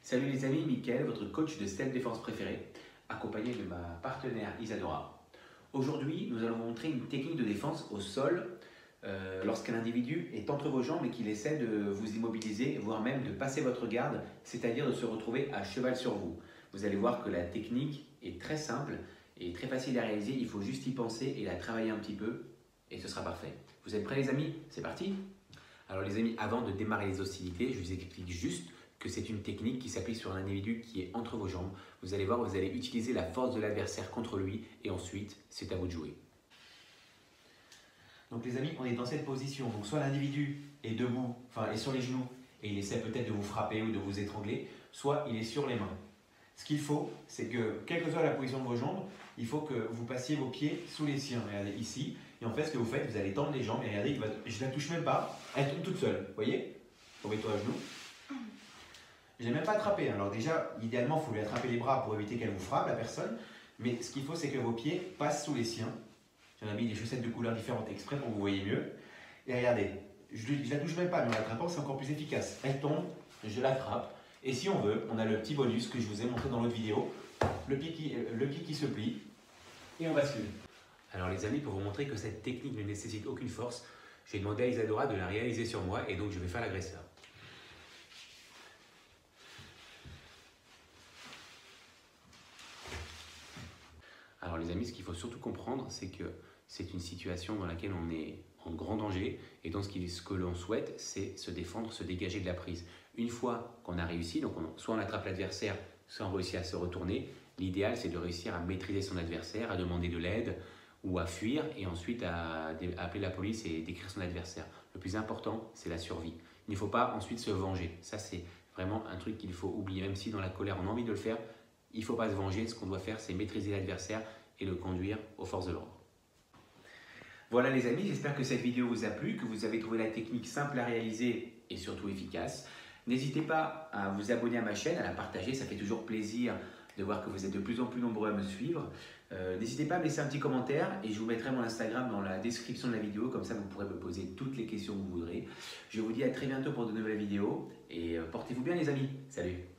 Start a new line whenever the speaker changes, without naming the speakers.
Salut les amis, Mickaël, votre coach de self-défense préféré, accompagné de ma partenaire Isadora. Aujourd'hui, nous allons vous montrer une technique de défense au sol lorsqu'un individu est entre vos jambes et qu'il essaie de vous immobiliser, voire même de passer votre garde, c'est-à-dire de se retrouver à cheval sur vous. Vous allez voir que la technique est très simple et très facile à réaliser, il faut juste y penser et la travailler un petit peu et ce sera parfait. Vous êtes prêts les amis? C'est parti! Alors les amis, avant de démarrer les hostilités, je vous explique juste que c'est une technique qui s'applique sur un individu qui est entre vos jambes. Vous allez voir, vous allez utiliser la force de l'adversaire contre lui et ensuite, c'est à vous de jouer. Donc les amis, on est dans cette position. Donc soit l'individu est debout, enfin est sur les genoux et il essaie peut-être de vous frapper ou de vous étrangler, soit il est sur les mains. Ce qu'il faut, c'est que, quelle que soit la position de vos jambes, il faut que vous passiez vos pieds sous les siens. Regardez ici. Et en fait, ce que vous faites, vous allez tendre les jambes et regardez, je ne la touche même pas, elle tombe toute seule. Vous voyez? Remets-toi à genoux. Je ne l'ai même pas attrapé. Alors déjà, idéalement, il faut lui attraper les bras pour éviter qu'elle vous frappe, la personne. Mais ce qu'il faut, c'est que vos pieds passent sous les siens. J'en ai mis des chaussettes de couleurs différentes exprès pour que vous voyez mieux. Et regardez, je ne la touche même pas, mais en l'attrapant, c'est encore plus efficace. Elle tombe, je l'attrape. Et si on veut, on a le petit bonus que je vous ai montré dans l'autre vidéo. Le pied qui se plie. Et on bascule. Alors les amis, pour vous montrer que cette technique ne nécessite aucune force, j'ai demandé à Isadora de la réaliser sur moi et donc je vais faire l'agresseur. Alors les amis, ce qu'il faut surtout comprendre, c'est que c'est une situation dans laquelle on est en grand danger et donc ce que l'on souhaite, c'est se défendre, se dégager de la prise. Une fois qu'on a réussi, donc soit on attrape l'adversaire, soit on réussit à se retourner, l'idéal c'est de réussir à maîtriser son adversaire, à demander de l'aide ou à fuir et ensuite à appeler la police et décrire son adversaire. Le plus important, c'est la survie. Il ne faut pas ensuite se venger. Ça, c'est vraiment un truc qu'il faut oublier. Même si dans la colère, on a envie de le faire, il ne faut pas se venger. Ce qu'on doit faire, c'est maîtriser l'adversaire et le conduire aux forces de l'ordre. Voilà les amis, j'espère que cette vidéo vous a plu, que vous avez trouvé la technique simple à réaliser et surtout efficace. N'hésitez pas à vous abonner à ma chaîne, à la partager, ça fait toujours plaisir de voir que vous êtes de plus en plus nombreux à me suivre. N'hésitez pas à me laisser un petit commentaire et je vous mettrai mon Instagram dans la description de la vidéo, comme ça vous pourrez me poser toutes les questions que vous voudrez. Je vous dis à très bientôt pour de nouvelles vidéos et portez-vous bien les amis. Salut!